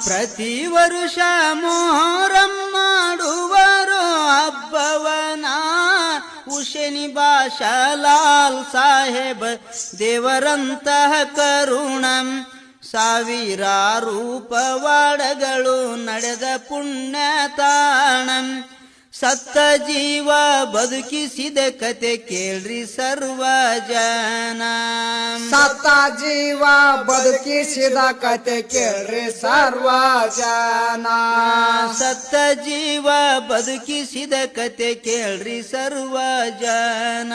ಪ್ರತಿ ವರುಷ ಮೊಹರಂ ಮಾಡುವರು ಹಬ್ಬವನ ಹುಸೇನಿ ಬಾಷಾ ಲಾಲ್ ಸಾಹೇಬ್ ದೇವರಂತಹ ಕರುಣಂ ಸಾವಿರಾರು ಪವಾಡಗಳು ನಡೆದ ಪುಣ್ಯ ತಾಣಂ ಸತ್ತ ಜೀವ ಬದುಕಿಸಿದ ಕತೆ ಕೇಳ್ರಿ ಸರ್ವ ಜನ ಸತ್ತ ಜೀವ ಬದುಕಿಸಿದ ಕತೆ ಕೇಳ್ರಿ ಸರ್ವ ಜನ ಸತ್ತ ಜೀವ ಬದುಕಿಸಿದ ಕತೆ ಕೇಳ್ರಿ ಸರ್ವ ಜನ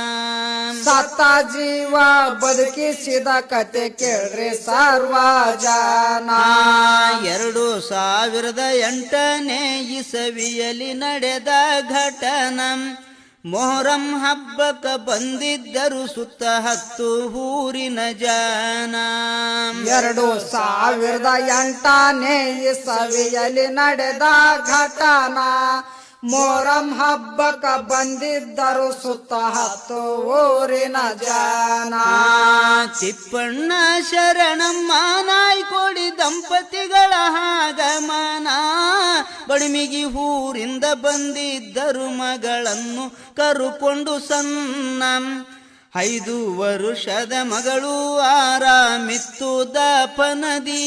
ಸತ್ತ ಜೀವ ಬದುಕಿಸಿದ ಕತೆ ಕೇಳ್ರಿ ಸರ್ವ ಜನ 2008ನೇ ಇಸವಿಯಲ್ಲಿ ನಡೆದ ಘಟನಂ ಮೊಹರಂ ಹಬ್ಬಕ್ಕೆ ಬಂದಿದ್ದರು ಸುತ್ತ 10 ಊರಿನ ಜನ 2008ನೇ ಇಸವಿಯಲ್ಲಿ ನಡೆದ ಘಟನಾ ಮೊಹರಂ ಹಬ್ಬಕ್ಕೆ ಬಂದಿದ್ದರು ಸುತ್ತ 10 ಊರಿನ ಜನ ತಿಪ್ಪಣ್ಣ ಶರಣಮ್ಮ ನಾಯ್ಕೋಡಿ ದಂಪತಿಗಳ ಆಗಮನ ಬಡಿಮಿಗಿ ಊರಿಂದ ಬಂದಿದ್ದರು ಮಗಳನ್ನು ಕರುಕೊಂಡು ಸಣ್ಣ 5 ವರುಷದ ಮಗಳು ಆರಾಮಿತ್ತು ದಪನದಿ